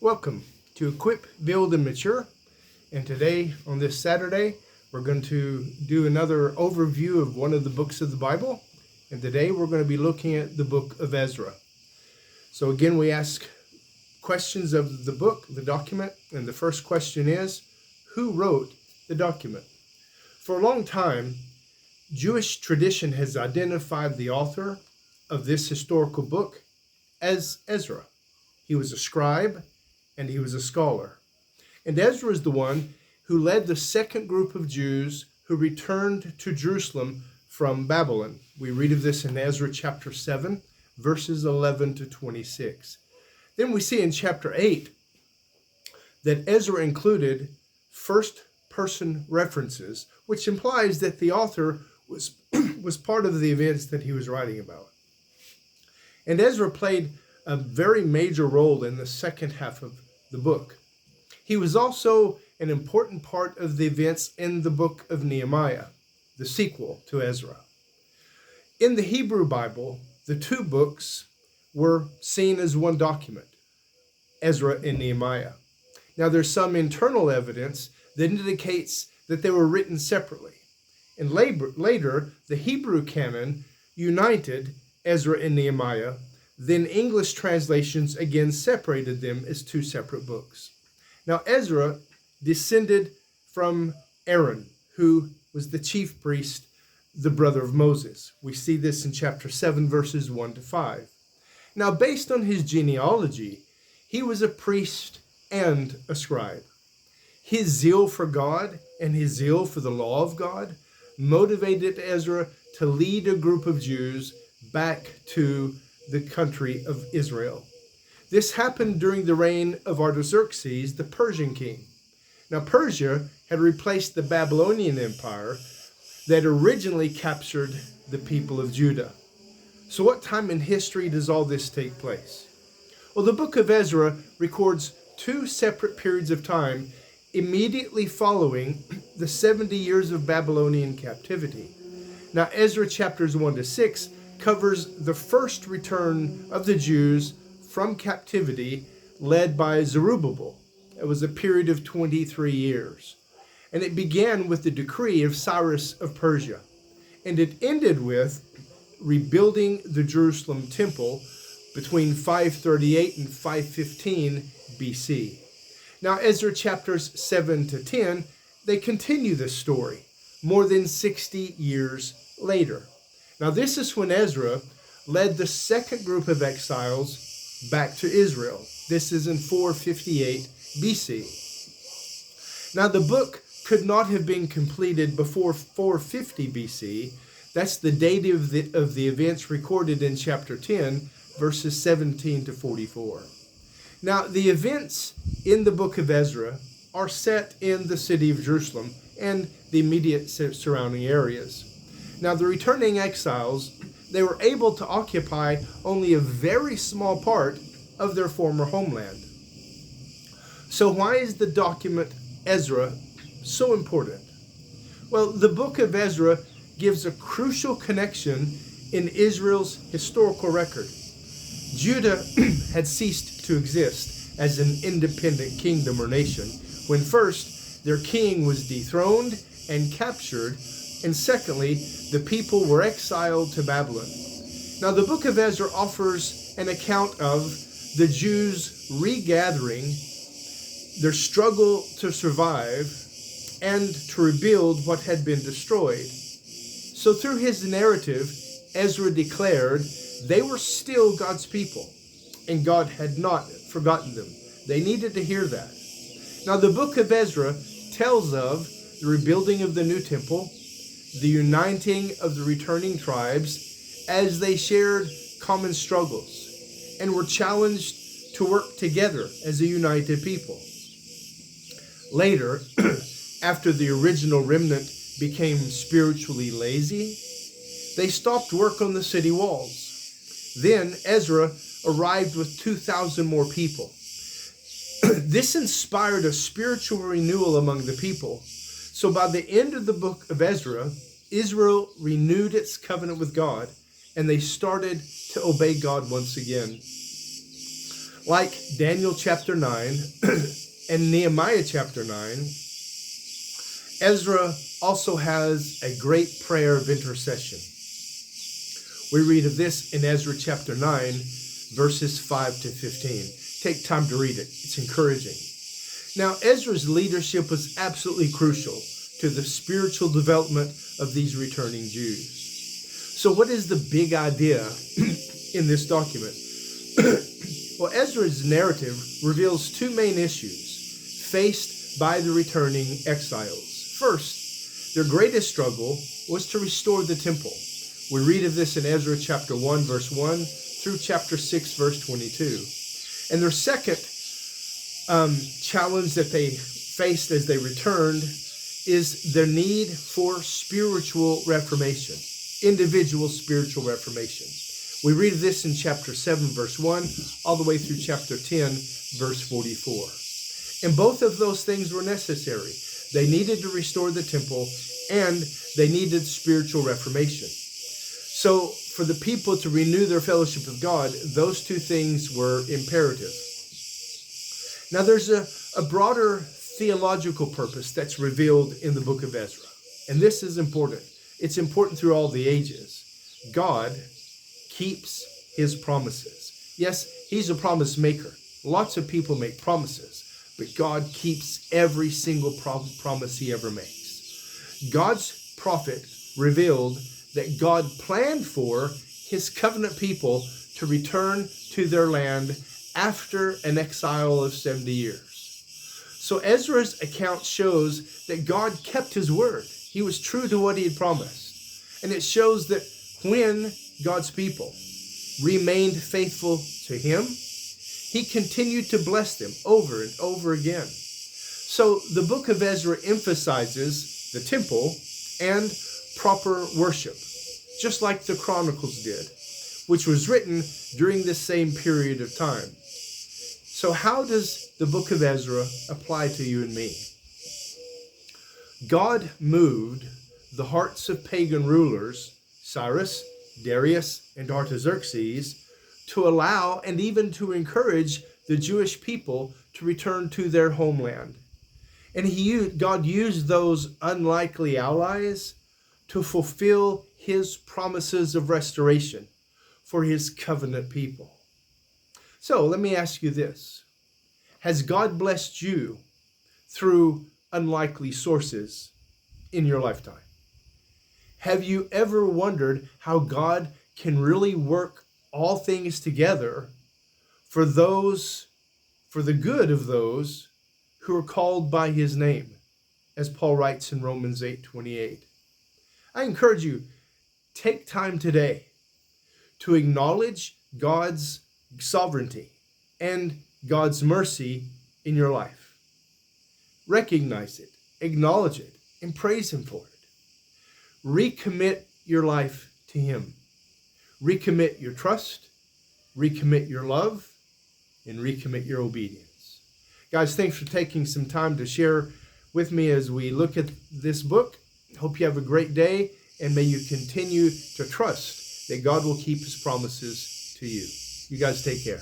Welcome to Equip, Build, and Mature. And today, on this Saturday, we're going to do another overview of one of the books of the Bible. And today, we're going to be looking at the book of Ezra. So again, we ask questions of the book, the document. And the first question is, who wrote the document? For a long time, Jewish tradition has identified the author of this historical book as Ezra. He was a scribe and he was a scholar. And Ezra is the one who led the second group of Jews who returned to Jerusalem from Babylon. We read of this in Ezra chapter 7, verses 11 to 26. Then we see in chapter 8 that Ezra included first-person references, which implies that the author was part of the events that he was writing about. And Ezra played a very major role in the second half of the book. He was also an important part of the events in the book of Nehemiah, the sequel to Ezra. In the Hebrew Bible, the two books were seen as one document, Ezra and Nehemiah. Now, there's some internal evidence that indicates that they were written separately. And later, the Hebrew canon united Ezra and Nehemiah. Then English translations again separated them as two separate books. Now, Ezra descended from Aaron, who was the chief priest, the brother of Moses. We see this in chapter 7, verses 1 to 5. Now, based on his genealogy, he was a priest and a scribe. His zeal for God and his zeal for the law of God motivated Ezra to lead a group of Jews back to the country of Israel. This happened during the reign of Artaxerxes, the Persian king. Now, Persia had replaced the Babylonian Empire that originally captured the people of Judah. So what time in history does all this take place? Well, the book of Ezra records two separate periods of time immediately following the 70 years of Babylonian captivity. Now, Ezra chapters 1 to 6 covers the first return of the Jews from captivity led by Zerubbabel. It was a period of 23 years. And it began with the decree of Cyrus of Persia. And it ended with rebuilding the Jerusalem temple between 538 and 515 BC. Now, Ezra chapters 7 to 10, they continue this story more than 60 years later. Now, this is when Ezra led the second group of exiles back to Israel. This is in 458 BC. Now, the book could not have been completed before 450 BC. That's the date of the events recorded in chapter 10, verses 17 to 44. Now, the events in the book of Ezra are set in the city of Jerusalem and the immediate surrounding areas. Now, the returning exiles, they were able to occupy only a very small part of their former homeland. So why is the document Ezra so important? Well, the book of Ezra gives a crucial connection in Israel's historical record. Judah had ceased to exist as an independent kingdom or nation when first their king was dethroned and captured, and secondly, the people were exiled to Babylon. Now, the book of Ezra offers an account of the Jews regathering, their struggle to survive, and to rebuild what had been destroyed. So through his narrative, Ezra declared they were still God's people, and God had not forgotten them. They needed to hear that. Now, the book of Ezra tells of the rebuilding of the new temple, the uniting of the returning tribes as they shared common struggles and were challenged to work together as a united people. Later, after the original remnant became spiritually lazy, they stopped work on the city walls. Then Ezra arrived with 2,000 more people. This inspired a spiritual renewal among the people. So by the end of the book of Ezra, Israel renewed its covenant with God, and they started to obey God once again. Like Daniel chapter 9 and Nehemiah chapter 9, Ezra also has a great prayer of intercession. We read of this in Ezra chapter 9, verses 5 to 15. Take time to read it. It's encouraging. Now, Ezra's leadership was absolutely crucial to the spiritual development of these returning Jews. So what is the big idea in this document? Well, Ezra's narrative reveals two main issues faced by the returning exiles. First, their greatest struggle was to restore the temple. We read of this in Ezra chapter 1, verse 1 through chapter 6, verse 22. And their second challenge that they faced as they returned is their need for spiritual reformation, individual spiritual reformation. We read of this in chapter 7, verse 1, all the way through chapter 10, verse 44. And both of those things were necessary. They needed to restore the temple, and they needed spiritual reformation. So for the people to renew their fellowship with God, those two things were imperative. Now there's a broader theological purpose that's revealed in the book of Ezra. And this is important. It's important through all the ages. God keeps his promises. Yes, he's a promise maker. Lots of people make promises, but God keeps every single promise he ever makes. God's prophet revealed that God planned for his covenant people to return to their land after an exile of 70 years. So Ezra's account shows that God kept his word. He was true to what he had promised. And it shows that when God's people remained faithful to him, he continued to bless them over and over again. So the book of Ezra emphasizes the temple and proper worship, just like the Chronicles did, which was written during this same period of time. So how does the book of Ezra apply to you and me? God moved the hearts of pagan rulers, Cyrus, Darius, and Artaxerxes, to allow and even to encourage the Jewish people to return to their homeland. And God used those unlikely allies to fulfill his promises of restoration for his covenant people. So let me ask you this. Has God blessed you through unlikely sources in your lifetime? Have you ever wondered how God can really work all things together for the good of those who are called by his name, as Paul writes in Romans 8:28? I encourage you, take time today to acknowledge God's sovereignty and God's mercy in your life. Recognize it, acknowledge it, and praise him for it. Recommit your life to him. Recommit your trust, recommit your love, and recommit your obedience. Guys, thanks for taking some time to share with me as we look at this book. Hope you have a great day, and may you continue to trust that God will keep his promises to you. You guys take care.